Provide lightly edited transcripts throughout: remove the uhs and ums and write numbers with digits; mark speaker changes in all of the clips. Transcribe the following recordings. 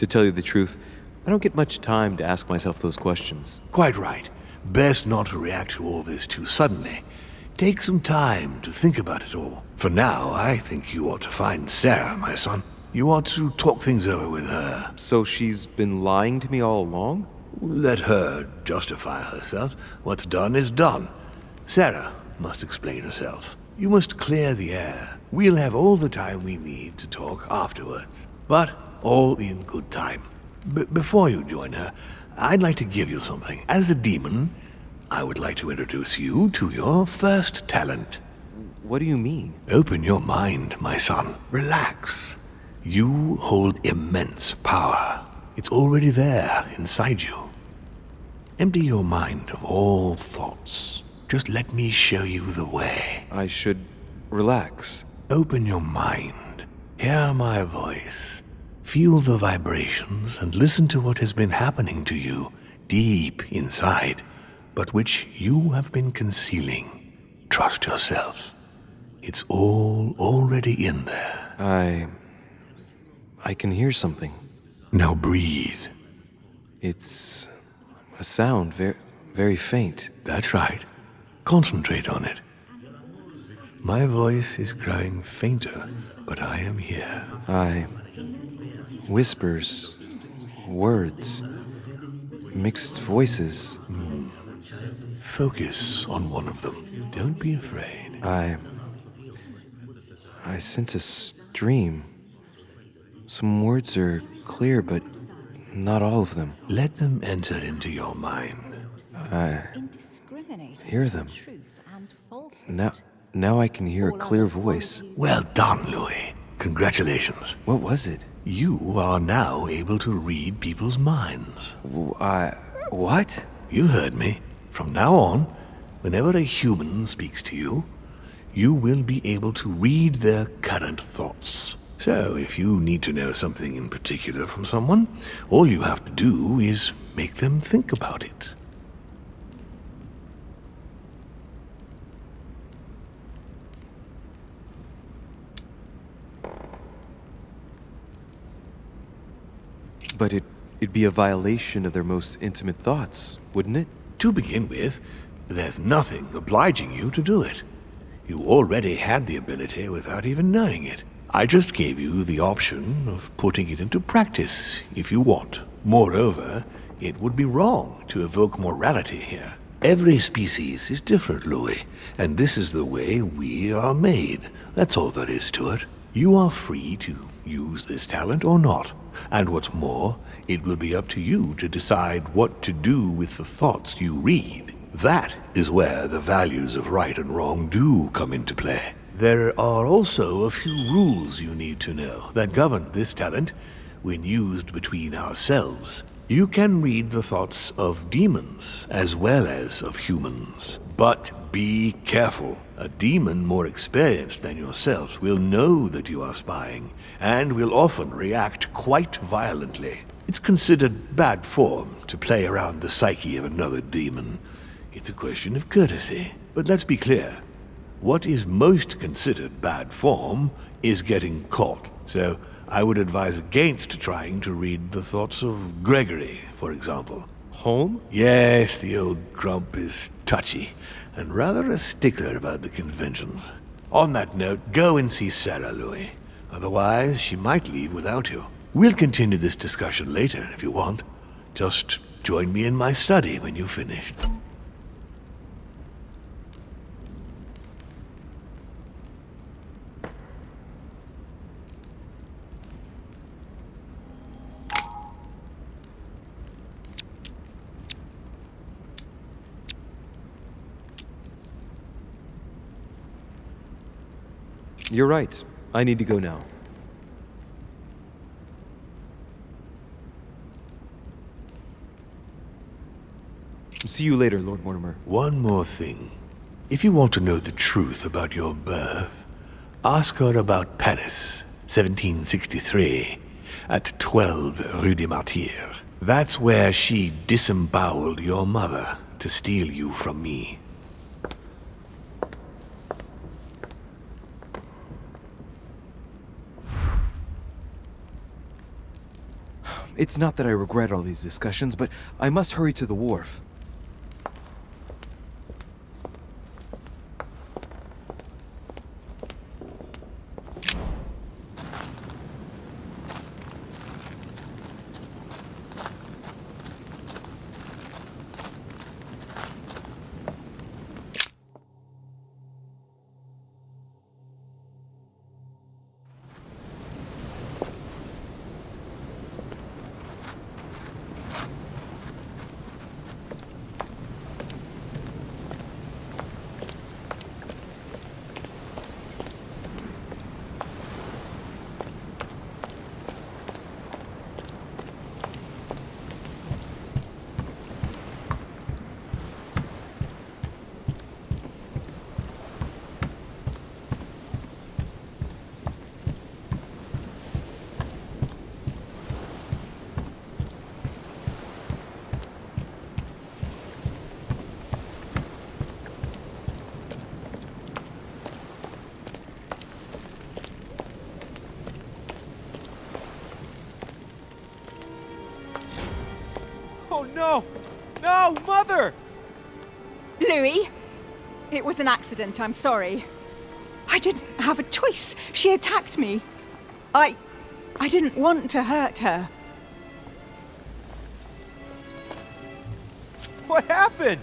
Speaker 1: To tell you the truth, I don't get much time to ask myself those questions.
Speaker 2: Quite right. Best not to react to all this too suddenly. Take some time to think about it all. For now, I think you ought to find Sarah, my son. You ought to talk things over with her.
Speaker 1: So she's been lying to me all along?
Speaker 2: Let her justify herself. What's done is done. Sarah must explain herself. You must clear the air. We'll have all the time we need to talk afterwards. But all in good time. Before you join her, I'd like to give you something. As a demon, I would like to introduce you to your first talent.
Speaker 1: What do you mean?
Speaker 2: Open your mind, my son. Relax. You hold immense power. It's already there inside you. Empty your mind of all thoughts. Just let me show you the way.
Speaker 1: I should relax.
Speaker 2: Open your mind. Hear my voice. Feel the vibrations and listen to what has been happening to you deep inside, but which you have been concealing. Trust yourself. It's all already in there.
Speaker 1: I can hear something.
Speaker 2: Now breathe.
Speaker 1: It's a sound, very faint.
Speaker 2: That's right. Concentrate on it. My voice is growing fainter, but I am here.
Speaker 1: Whispers, words, mixed voices.
Speaker 2: Focus on one of them. Don't be afraid.
Speaker 1: I sense a stream. Some words are clear, but not all of them.
Speaker 2: Let them enter into your mind.
Speaker 1: I hear them. Now I can hear a clear voice.
Speaker 2: Well done, Louis. Congratulations.
Speaker 1: What was it?
Speaker 2: You are now able to read people's minds.
Speaker 1: What?
Speaker 2: You heard me. From now on, whenever a human speaks to you, you will be able to read their current thoughts. So, if you need to know something in particular from someone, all you have to do is make them think about it.
Speaker 1: But it'd be a violation of their most intimate thoughts, wouldn't it?
Speaker 2: To begin with, there's nothing obliging you to do it. You already had the ability without even knowing it. I just gave you the option of putting it into practice if you want. Moreover, it would be wrong to evoke morality here. Every species is different, Louis, and this is the way we are made. That's all there is to it. You are free to use this talent or not. And what's more, it will be up to you to decide what to do with the thoughts you read. That is where the values of right and wrong do come into play. There are also a few rules you need to know that govern this talent when used between ourselves. You can read the thoughts of demons as well as of humans. But be careful. A demon more experienced than yourself will know that you are spying and will often react quite violently. It's considered bad form to play around the psyche of another demon. It's a question of courtesy. But let's be clear. What is most considered bad form is getting caught. So I would advise against trying to read the thoughts of Gregory, for example.
Speaker 1: Home?
Speaker 2: Yes, the old grump is touchy and rather a stickler about the conventions. On that note, go and see Sarah, Louis. Otherwise, she might leave without you. We'll continue this discussion later if you want. Just join me in my study when you've finished.
Speaker 1: You're right. I need to go now. See you later, Lord Mortimer.
Speaker 2: One more thing. If you want to know the truth about your birth, ask her about Paris, 1763, at 12 Rue des Martyrs. That's where she disemboweled your mother to steal you from me.
Speaker 1: It's not that I regret all these discussions, but I must hurry to the wharf.
Speaker 3: Oh no! No, Mother!
Speaker 4: Louis, it was an accident, I'm sorry. I didn't have a choice. She attacked me. I didn't want to hurt her.
Speaker 3: What happened?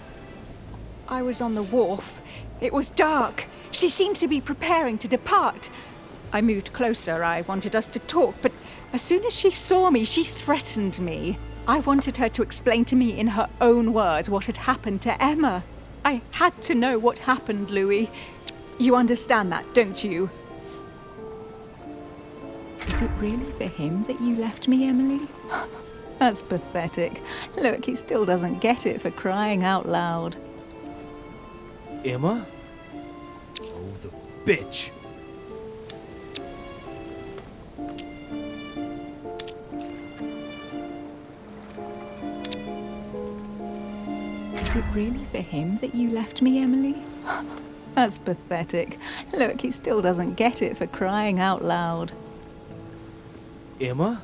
Speaker 4: I was on the wharf. It was dark. She seemed to be preparing to depart. I moved closer. I wanted us to talk, but as soon as she saw me, she threatened me. I wanted her to explain to me in her own words what had happened to Emma. I had to know what happened, Louis. You understand that, don't you? Is it really for him that you left me, Emily? That's pathetic. Look, he still doesn't get it, for crying out loud.
Speaker 3: Emma? Oh, the bitch.
Speaker 4: Is it really for him that you left me, Emily? That's pathetic. Look, he still doesn't get it, for crying out loud.
Speaker 3: Emma?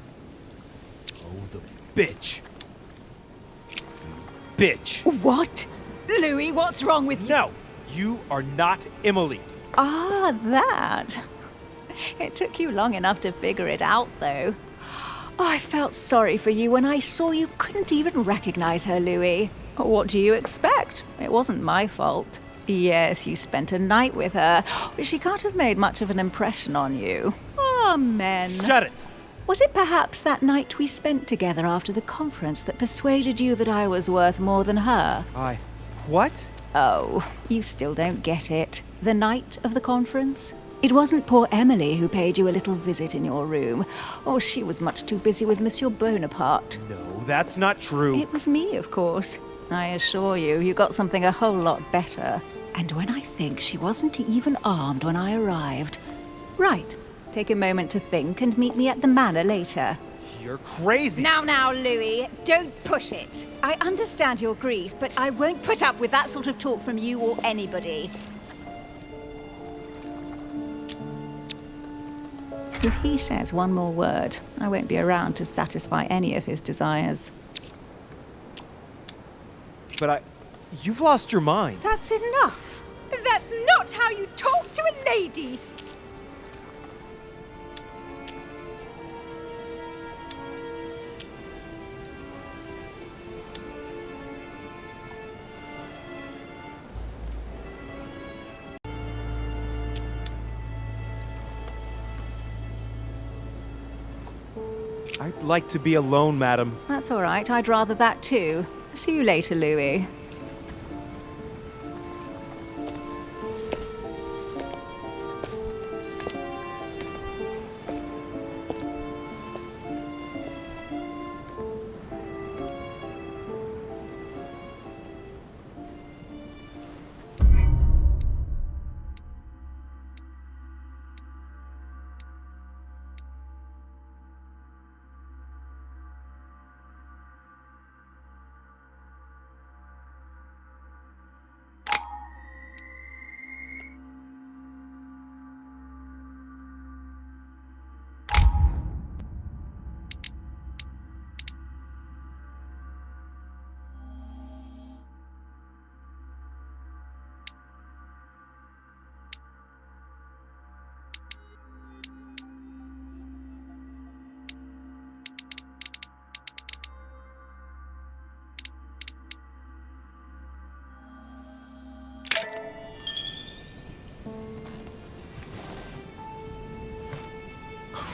Speaker 3: Oh, the bitch. Bitch.
Speaker 4: What? Louis, what's wrong with you?
Speaker 3: No, you are not Emily.
Speaker 4: Ah, that. It took you long enough to figure it out, though. Oh, I felt sorry for you when I saw you couldn't even recognize her, Louis. What do you expect? It wasn't my fault. Yes, you spent a night with her, but she can't have made much of an impression on you. Oh, men.
Speaker 3: Shut it.
Speaker 4: Was it perhaps that night we spent together after the conference that persuaded you that I was worth more than her?
Speaker 3: What?
Speaker 4: Oh, you still don't get it. The night of the conference? It wasn't poor Emily who paid you a little visit in your room. Oh, she was much too busy with Monsieur Bonaparte.
Speaker 3: No, that's not true.
Speaker 4: It was me, of course. I assure you, you got something a whole lot better. And when I think she wasn't even armed when I arrived. Right. Take a moment to think and meet me at the manor later.
Speaker 3: You're crazy.
Speaker 4: Now, Louis, don't push it. I understand your grief, but I won't put up with that sort of talk from you or anybody. If he says one more word, I won't be around to satisfy any of his desires.
Speaker 3: But you've lost your mind.
Speaker 4: That's enough. That's not how you talk to a lady.
Speaker 3: I'd like to be alone, madam.
Speaker 4: That's all right. I'd rather that too. See you later, Louis.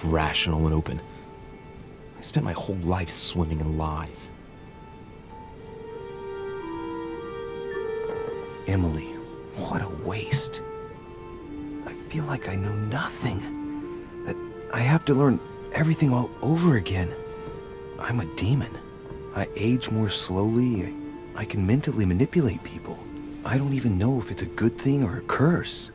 Speaker 5: rational and open. I spent my whole life swimming in lies.
Speaker 1: Emily, what a waste. I feel like I know nothing. That I have to learn everything all over again. I'm a demon. I age more slowly. I can mentally manipulate people. I don't even know if it's a good thing or a curse.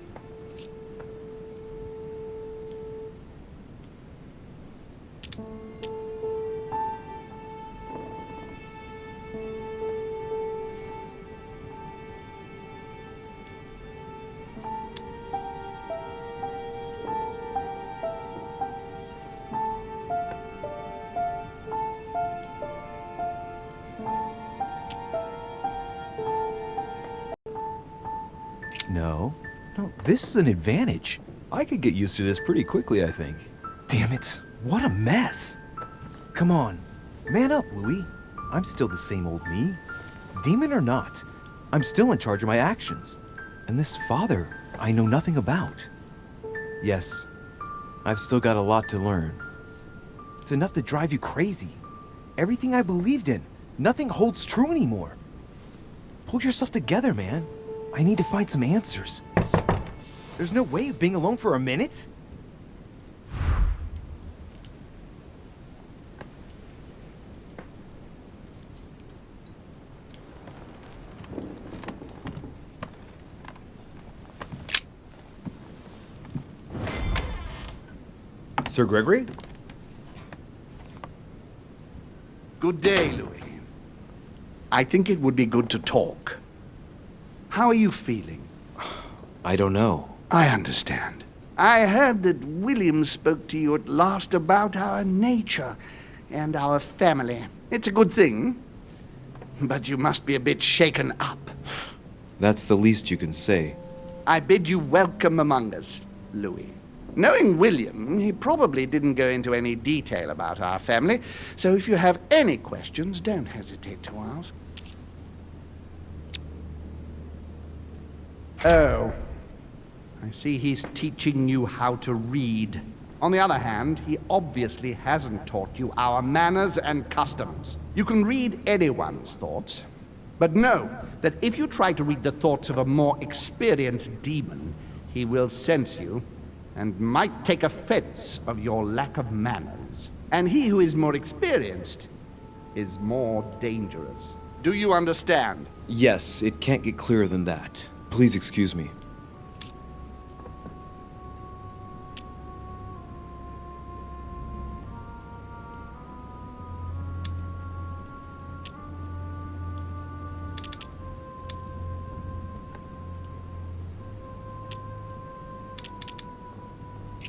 Speaker 3: No, this is an advantage. I could get used to this pretty quickly, I think.
Speaker 1: Damn it, what a mess. Come on, man up, Louis. I'm still the same old me. Demon or not, I'm still in charge of my actions. And this father, I know nothing about. Yes, I've still got a lot to learn. It's enough to drive you crazy. Everything I believed in, nothing holds true anymore. Pull yourself together, man. I need to find some answers. There's no way of being alone for a minute.
Speaker 3: Sir Gregory?
Speaker 2: Good day, Louis. I think it would be good to talk. How are you feeling?
Speaker 1: I don't know.
Speaker 2: I understand. I heard that William spoke to you at last about our nature and our family. It's a good thing, but you must be a bit shaken up.
Speaker 1: That's the least you can say.
Speaker 2: I bid you welcome among us, Louis. Knowing William, he probably didn't go into any detail about our family, so if you have any questions, don't hesitate to ask. Oh, I see he's teaching you how to read. On the other hand, he obviously hasn't taught you our manners and customs. You can read anyone's thoughts, but know that if you try to read the thoughts of a more experienced demon, he will sense you and might take offense of your lack of manners. And he who is more experienced is more dangerous. Do you understand?
Speaker 1: Yes, it can't get clearer than that. Please excuse me.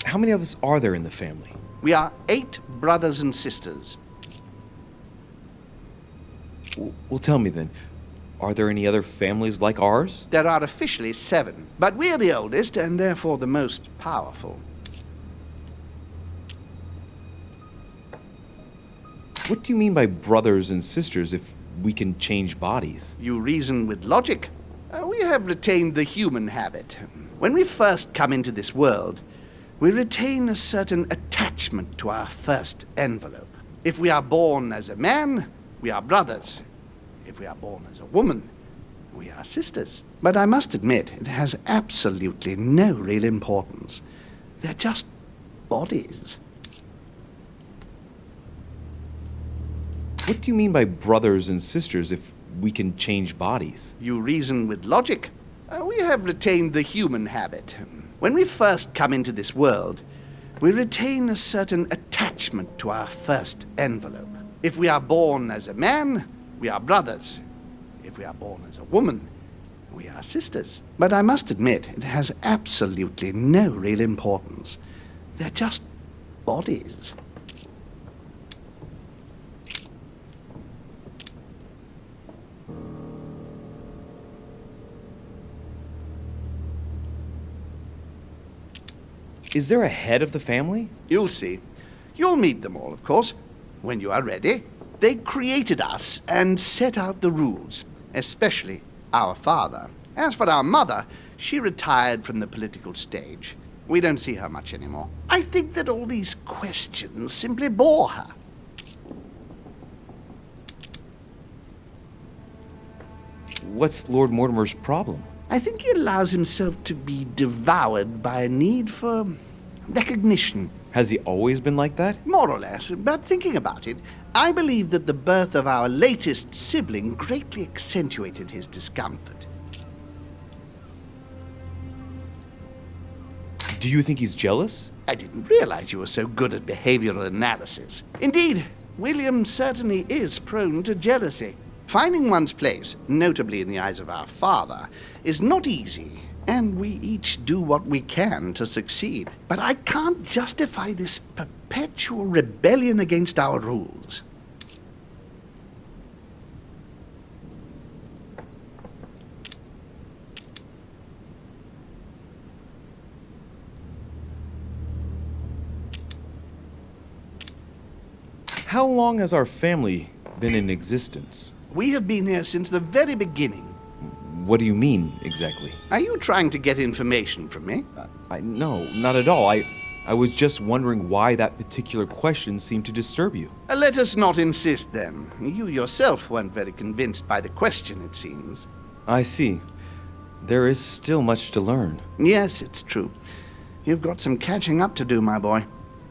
Speaker 1: How many of us are there in the family?
Speaker 2: We are 8 brothers and sisters.
Speaker 1: Well, tell me then. Are there any other families like ours?
Speaker 2: There are officially 7, but we're the oldest and therefore the most powerful.
Speaker 1: What do you mean by brothers and sisters if we can change bodies?
Speaker 2: You reason with logic. We have retained the human habit. When we first come into this world, we retain a certain attachment to our first envelope. If we are born as a man, we are brothers. If we are born as a woman, we are sisters. But I must admit, it has absolutely no real importance. They're just bodies.
Speaker 1: What do you mean by brothers and sisters if we can change bodies?
Speaker 2: You reason with logic. We have retained the human habit. When we first come into this world, we retain a certain attachment to our first envelope. If we are born as a man, we are brothers. If we are born as a woman, we are sisters. But I must admit, it has absolutely no real importance. They're just bodies.
Speaker 1: Is there a head of the family?
Speaker 2: You'll see. You'll meet them all, of course, when you are ready. They created us and set out the rules, especially our father. As for our mother, she retired from the political stage.
Speaker 6: We don't see her much anymore. I think that all these questions simply bore her.
Speaker 3: What's Lord Mortimer's problem?
Speaker 6: I think he allows himself to be devoured by a need for recognition.
Speaker 3: Has he always been like that?
Speaker 6: More or less, but thinking about it, I believe that the birth of our latest sibling greatly accentuated his discomfort.
Speaker 3: Do you think he's jealous?
Speaker 6: I didn't realize you were so good at behavioral analysis. Indeed, William certainly is prone to jealousy. Finding one's place, notably in the eyes of our father, is not easy, and we each do what we can to succeed. But I can't justify this perpetual rebellion against our rules.
Speaker 3: How long has our family been in existence?
Speaker 6: We have been here since the very beginning.
Speaker 3: What do you mean, exactly?
Speaker 6: Are you trying to get information from me?
Speaker 3: No, not at all. I was just wondering why that particular question seemed to disturb you.
Speaker 6: Let us not insist, then. You yourself weren't very convinced by the question, it seems.
Speaker 3: I see. There is still much to learn.
Speaker 6: Yes, it's true. You've got some catching up to do, my boy.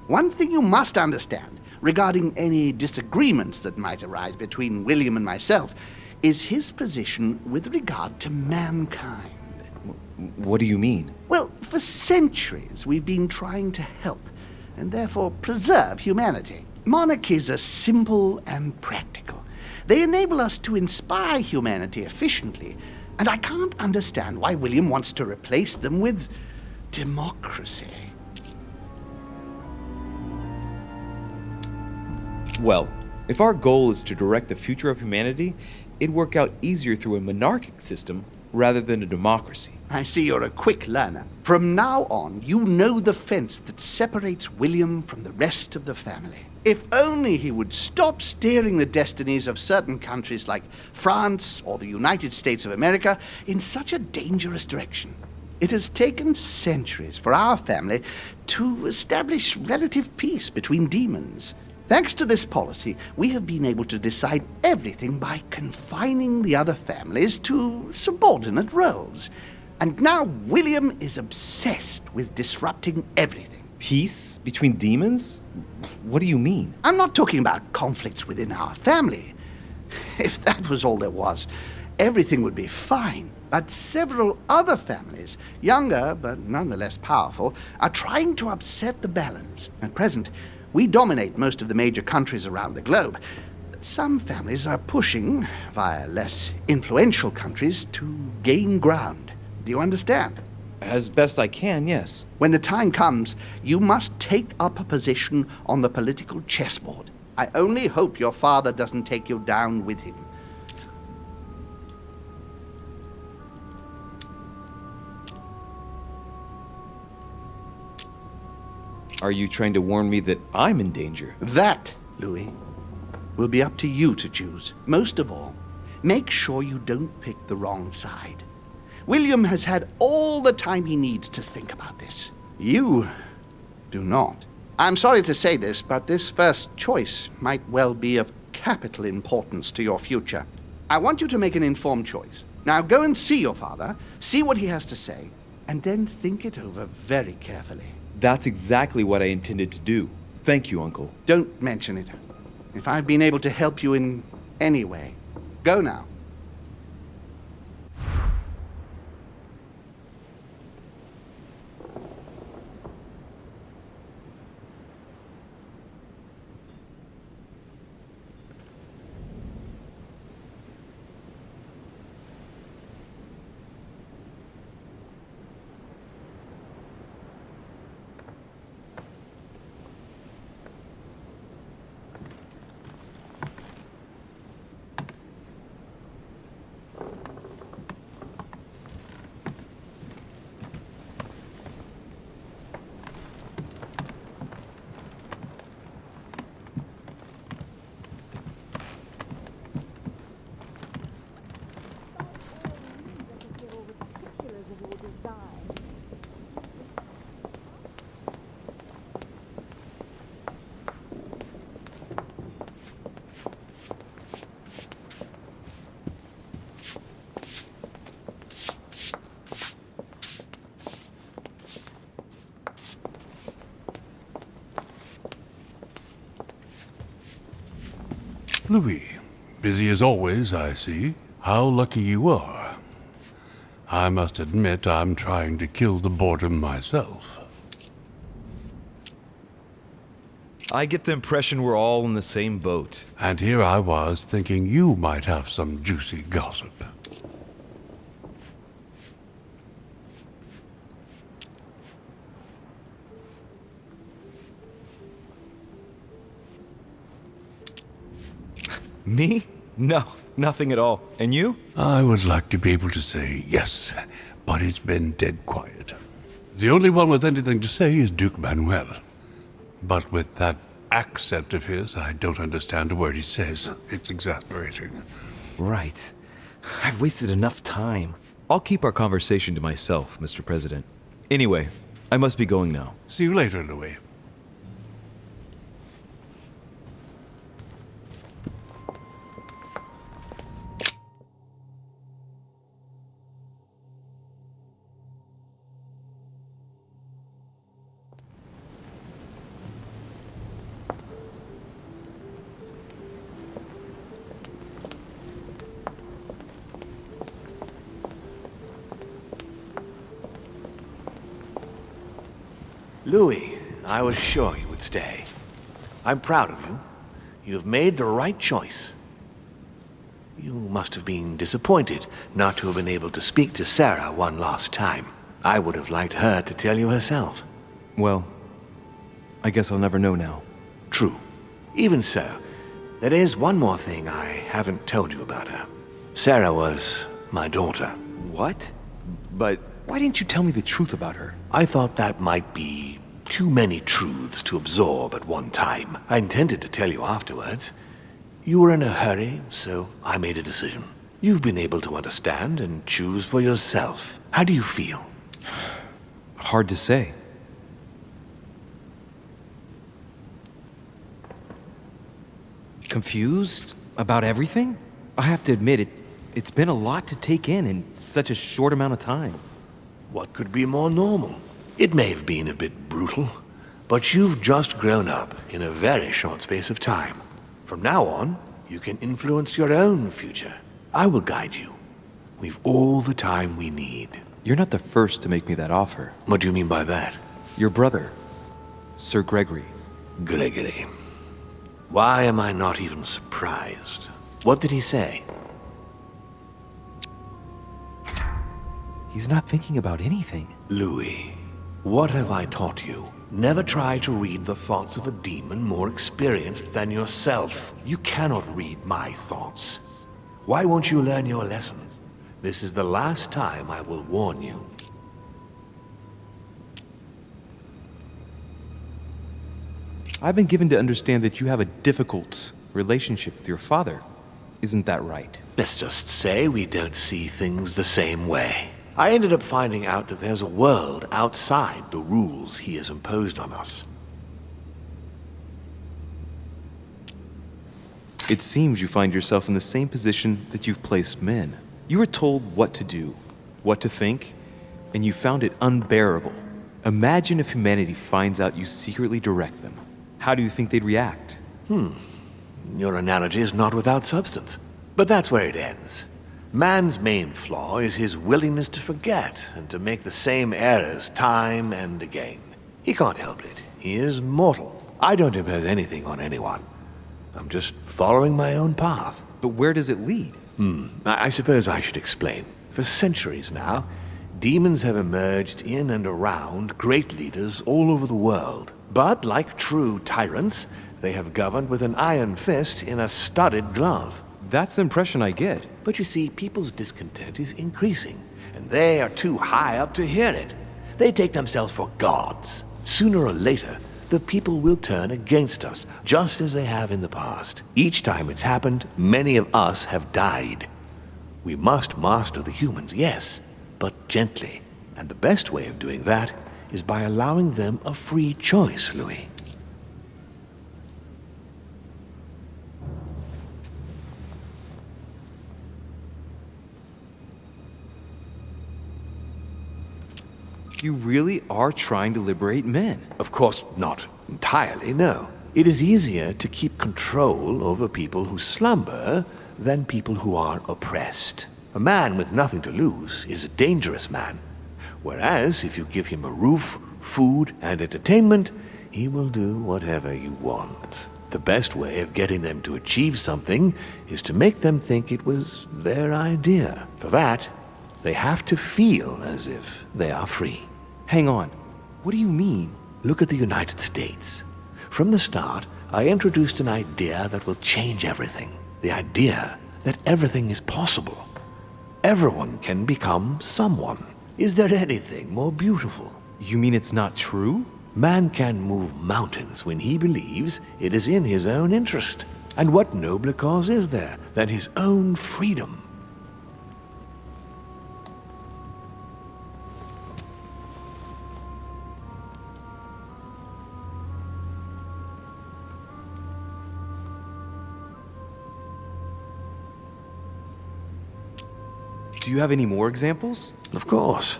Speaker 6: One thing you must understand, regarding any disagreements that might arise between William and myself, is his position with regard to mankind.
Speaker 3: What do you mean?
Speaker 6: Well, for centuries we've been trying to help, and therefore preserve humanity. Monarchies are simple and practical. They enable us to inspire humanity efficiently, and I can't understand why William wants to replace them with democracy.
Speaker 3: Well, if our goal is to direct the future of humanity, it'd work out easier through a monarchic system rather than a democracy.
Speaker 6: I see you're a quick learner. From now on, you know the fence that separates William from the rest of the family. If only he would stop steering the destinies of certain countries like France or the United States of America in such a dangerous direction. It has taken centuries for our family to establish relative peace between demons. Thanks to this policy, we have been able to decide everything by confining the other families to subordinate roles. And now William is obsessed with disrupting everything.
Speaker 3: Peace between demons? What do you mean?
Speaker 6: I'm not talking about conflicts within our family. If that was all there was, everything would be fine. But several other families, younger but nonetheless powerful, are trying to upset the balance. At present, we dominate most of the major countries around the globe. Some families are pushing, via less influential countries, to gain ground. Do you understand?
Speaker 3: As best I can, yes.
Speaker 6: When the time comes, you must take up a position on the political chessboard. I only hope your father doesn't take you down with him.
Speaker 3: Are you trying to warn me that I'm in danger?
Speaker 6: That, Louis, will be up to you to choose. Most of all, make sure you don't pick the wrong side. William has had all the time he needs to think about this. You do not. I'm sorry to say this, but this first choice might well be of capital importance to your future. I want you to make an informed choice. Now go and see your father, see what he has to say, and then think it over very carefully.
Speaker 3: That's exactly what I intended to do. Thank you, Uncle.
Speaker 6: Don't mention it. If I've been able to help you in any way, go now.
Speaker 7: Louis, busy as always, I see. How lucky you are. I must admit I'm trying to kill the boredom myself.
Speaker 3: I get the impression we're all in the same boat.
Speaker 7: And here I was thinking you might have some juicy gossip.
Speaker 3: Me? No, nothing at all. And you?
Speaker 7: I would like to be able to say yes, but it's been dead quiet. The only one with anything to say is Duke Manuel. But with that accent of his, I don't understand a word he says. It's exasperating.
Speaker 1: Right. I've wasted enough time.
Speaker 3: I'll keep our conversation to myself, Mr. President. Anyway, I must be going now.
Speaker 7: See you later, Louis.
Speaker 2: Louis, I was sure you would stay. I'm proud of you. You've made the right choice. You must have been disappointed not to have been able to speak to Sarah one last time. I would have liked her to tell you herself.
Speaker 1: Well, I guess I'll never know now.
Speaker 2: True. Even so, there is one more thing I haven't told you about her. Sarah was my daughter.
Speaker 1: What? But why didn't you tell me the truth about her?
Speaker 2: I thought that might be too many truths to absorb at one time. I intended to tell you afterwards. You were in a hurry, so I made a decision. You've been able to understand and choose for yourself. How do you feel?
Speaker 1: Hard to say. Confused about everything? I have to admit, it's been a lot to take in such a short amount of time.
Speaker 2: What could be more normal? It may have been a bit brutal, but you've just grown up in a very short space of time. From now on, you can influence your own future. I will guide you. We've all the time we need.
Speaker 1: You're not the first to make me that offer.
Speaker 2: What do you mean by that?
Speaker 1: Your brother, Sir Gregory.
Speaker 2: Gregory. Why am I not even surprised? What did he say?
Speaker 1: He's not thinking about anything.
Speaker 2: Louis, what have I taught you? Never try to read the thoughts of a demon more experienced than yourself. You cannot read my thoughts. Why won't you learn your lesson? This is the last time I will warn you.
Speaker 1: I've been given to understand that you have a difficult relationship with your father. Isn't that right?
Speaker 2: Let's just say we don't see things the same way. I ended up finding out that there's a world outside the rules he has imposed on us.
Speaker 1: It seems you find yourself in the same position that you've placed men. You were told what to do, what to think, and you found it unbearable. Imagine if humanity finds out you secretly direct them. How do you think they'd react?
Speaker 2: Your analogy is not without substance. But that's where it ends. Man's main flaw is his willingness to forget and to make the same errors time and again. He can't help it. He is mortal. I don't impose anything on anyone. I'm just following my own path.
Speaker 1: But where does it lead?
Speaker 2: I suppose I should explain. For centuries now, demons have emerged in and around great leaders all over the world. But like true tyrants, they have governed with an iron fist in a studded glove.
Speaker 1: That's the impression I get.
Speaker 2: But you see, people's discontent is increasing, and they are too high up to hear it. They take themselves for gods. Sooner or later, the people will turn against us, just as they have in the past. Each time it's happened, many of us have died. We must master the humans, yes, but gently. And the best way of doing that is by allowing them a free choice, Louis.
Speaker 1: You really are trying to liberate men.
Speaker 2: Of course, not entirely, no. It is easier to keep control over people who slumber than people who are oppressed. A man with nothing to lose is a dangerous man. Whereas if you give him a roof, food, and entertainment, he will do whatever you want. The best way of getting them to achieve something is to make them think it was their idea. For that, they have to feel as if they are free.
Speaker 1: Hang on. What do you mean?
Speaker 2: Look at the United States. From the start, I introduced an idea that will change everything. The idea that everything is possible. Everyone can become someone. Is there anything more beautiful?
Speaker 1: You mean it's not true?
Speaker 2: Man can move mountains when he believes it is in his own interest. And what nobler cause is there than his own freedom?
Speaker 1: Do you have any more examples?
Speaker 2: Of course.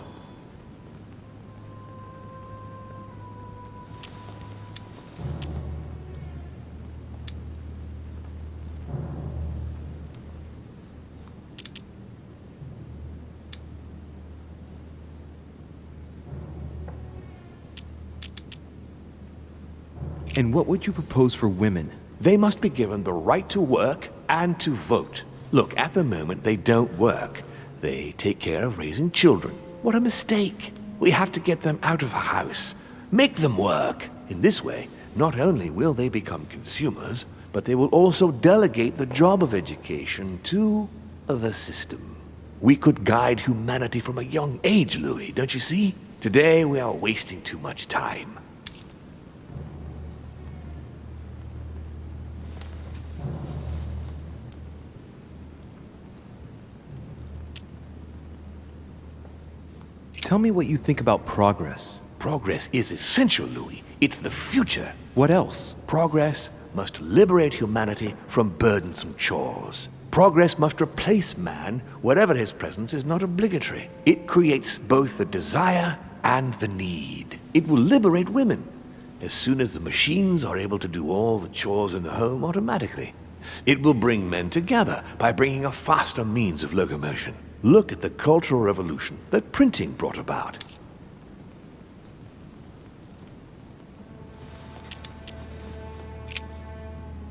Speaker 1: And what would you propose for women?
Speaker 2: They must be given the right to work and to vote. Look, at the moment they don't work. They take care of raising children. What a mistake. We have to get them out of the house. Make them work. In this way, not only will they become consumers, but they will also delegate the job of education to the system. We could guide humanity from a young age, Louis, don't you see? Today we are wasting too much time.
Speaker 1: Tell me what you think about progress.
Speaker 2: Progress is essential, Louis. It's the future.
Speaker 1: What else?
Speaker 2: Progress must liberate humanity from burdensome chores. Progress must replace man wherever his presence is not obligatory. It creates both the desire and the need. It will liberate women as soon as the machines are able to do all the chores in the home automatically. It will bring men together by bringing a faster means of locomotion. Look at the cultural revolution that printing brought about.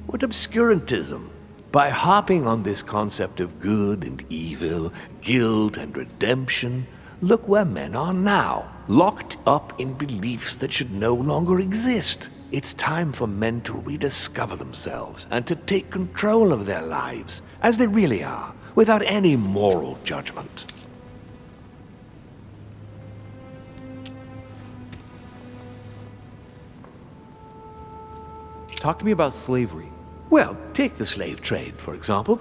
Speaker 2: What obscurantism! By harping on this concept of good and evil, guilt and redemption, look where men are now, locked up in beliefs that should no longer exist. It's time for men to rediscover themselves and to take control of their lives as they really are, without any moral judgment.
Speaker 1: Talk to me about slavery.
Speaker 2: Well, take the slave trade, for example.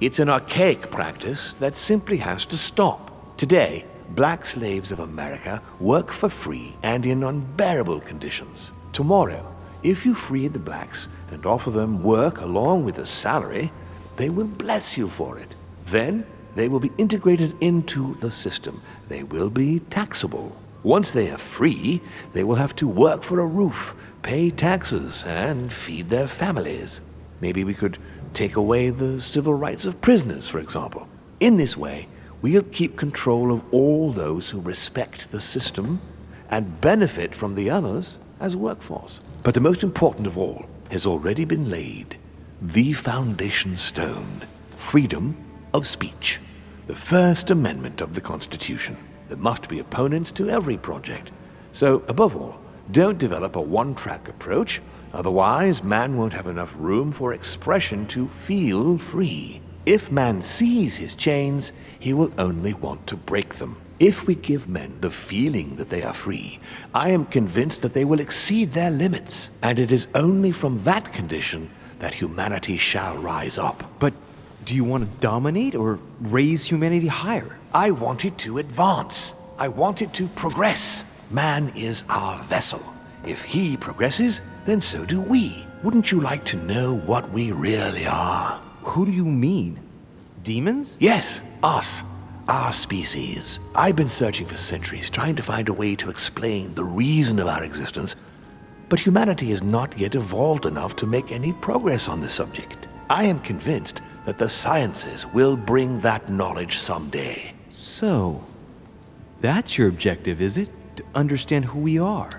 Speaker 2: It's an archaic practice that simply has to stop. Today, black slaves of America work for free and in unbearable conditions. Tomorrow, if you free the blacks and offer them work along with a salary, they will bless you for it. Then, they will be integrated into the system. They will be taxable. Once they are free, they will have to work for a roof, pay taxes, and feed their families. Maybe we could take away the civil rights of prisoners, for example. In this way, we'll keep control of all those who respect the system and benefit from the others as workforce. But the most important of all has already been laid. The foundation stone. Freedom of speech. The First Amendment of the Constitution. There must be opponents to every project. So, above all, don't develop a one-track approach, otherwise man won't have enough room for expression to feel free. If man sees his chains, he will only want to break them. If we give men the feeling that they are free, I am convinced that they will exceed their limits, and it is only from that condition that humanity shall rise up.
Speaker 1: But do you want to dominate or raise humanity higher?
Speaker 2: I want it to advance. I want it to progress. Man is our vessel. If he progresses, then so do we. Wouldn't you like to know what we really are?
Speaker 1: Who do you mean? Demons?
Speaker 2: Yes, us. Our species. I've been searching for centuries, trying to find a way to explain the reason of our existence, but humanity is not yet evolved enough to make any progress on the subject. I am convinced that the sciences will bring that knowledge someday.
Speaker 1: So, that's your objective, is it? To understand who we are?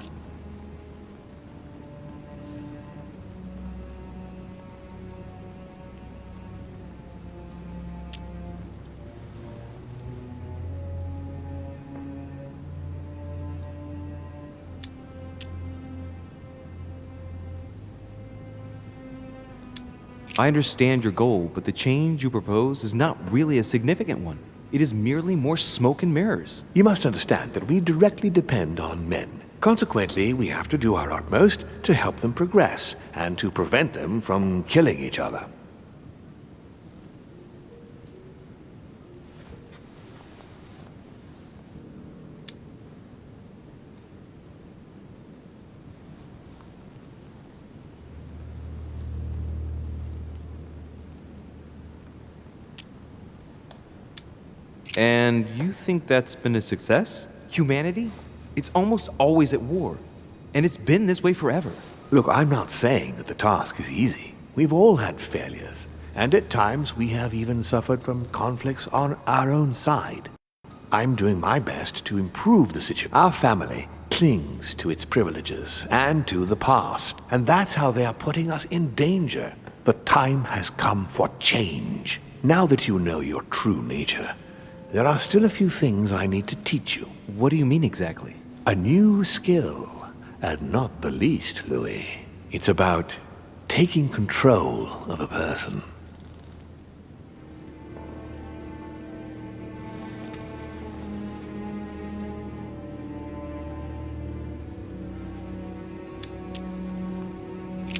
Speaker 1: I understand your goal, but the change you propose is not really a significant one. It is merely more smoke and mirrors.
Speaker 2: You must understand that we directly depend on men. Consequently, we have to do our utmost to help them progress and to prevent them from killing each other.
Speaker 1: And you think that's been a success? Humanity? It's almost always at war. And it's been this way forever.
Speaker 2: Look, I'm not saying that the task is easy. We've all had failures, and at times we have even suffered from conflicts on our own side. I'm doing my best to improve the situation. Our family clings to its privileges and to the past, and that's how they are putting us in danger. The time has come for change. Now that you know your true nature, there are still a few things I need to teach you.
Speaker 1: What do you mean exactly?
Speaker 2: A new skill, and not the least, Louis. It's about taking control of a person.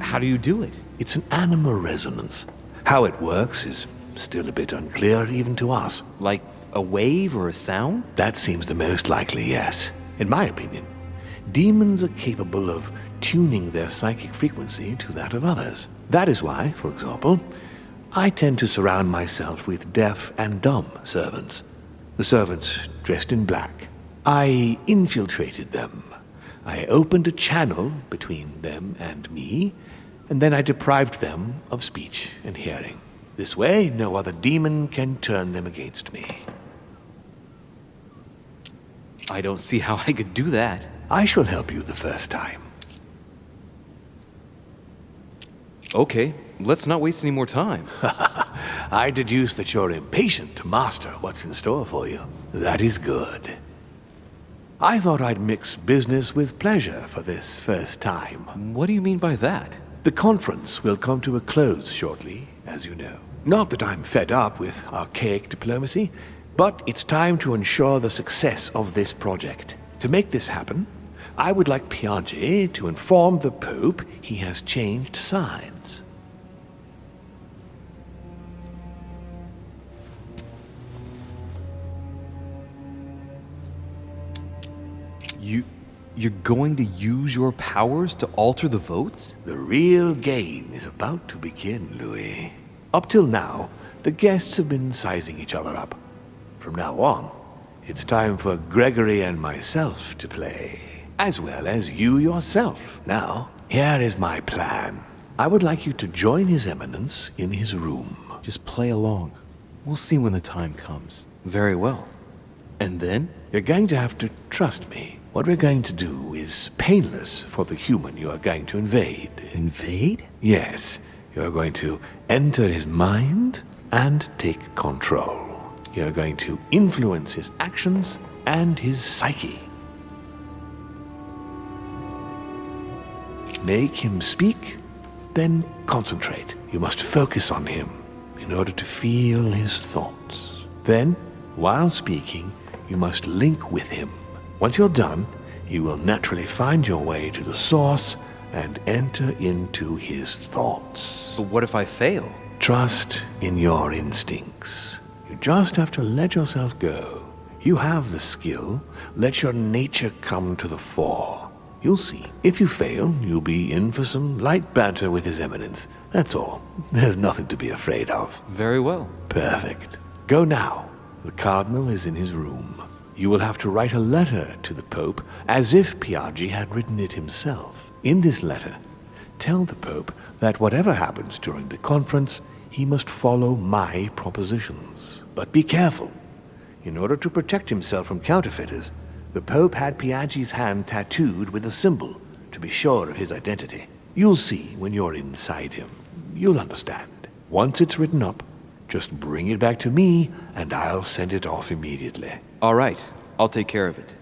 Speaker 1: How do you do it?
Speaker 2: It's an animal resonance. How it works is still a bit unclear even to us.
Speaker 1: Like a wave or a sound?
Speaker 2: That seems the most likely, yes. In my opinion, demons are capable of tuning their psychic frequency to that of others. That is why, for example, I tend to surround myself with deaf and dumb servants. The servants dressed in black. I infiltrated them. I opened a channel between them and me, and then I deprived them of speech and hearing. This way, no other demon can turn them against me.
Speaker 1: I don't see how I could do that.
Speaker 2: I shall help you the first time.
Speaker 1: Okay, let's not waste any more time.
Speaker 2: I deduce that you're impatient to master what's in store for you. That is good. I thought I'd mix business with pleasure for this first time.
Speaker 1: What do you mean by that?
Speaker 2: The conference will come to a close shortly, as you know. Not that I'm fed up with archaic diplomacy, but it's time to ensure the success of this project. To make this happen, I would like Piaget to inform the Pope he has changed sides.
Speaker 1: You're going to use your powers to alter the votes?
Speaker 2: The real game is about to begin, Louis. Up till now, the guests have been sizing each other up. From now on, it's time for Gregory and myself to play, as well as you yourself. Now, here is my plan. I would like you to join His Eminence in his room.
Speaker 1: Just play along. We'll see when the time comes. Very well. And then?
Speaker 2: You're going to have to trust me. What we're going to do is painless for the human you are going to invade.
Speaker 1: Invade?
Speaker 2: Yes, you're going to enter his mind and take control. You're going to influence his actions and his psyche. Make him speak, then concentrate. You must focus on him in order to feel his thoughts. Then, while speaking, you must link with him. Once you're done, you will naturally find your way to the source and enter into his thoughts.
Speaker 1: But what if I fail?
Speaker 2: Trust in your instincts. You just have to let yourself go. You have the skill. Let your nature come to the fore. You'll see. If you fail, you'll be in for some light banter with His Eminence. That's all. There's nothing to be afraid of.
Speaker 1: Very well.
Speaker 2: Perfect. Go now. The Cardinal is in his room. You will have to write a letter to the Pope as if Piaggi had written it himself. In this letter, tell the Pope that whatever happens during the conference, he must follow my propositions. But be careful. In order to protect himself from counterfeiters, the Pope had Piaggi's hand tattooed with a symbol to be sure of his identity. You'll see when you're inside him. You'll understand. Once it's written up, just bring it back to me and I'll send it off immediately.
Speaker 3: All right, I'll take care of it.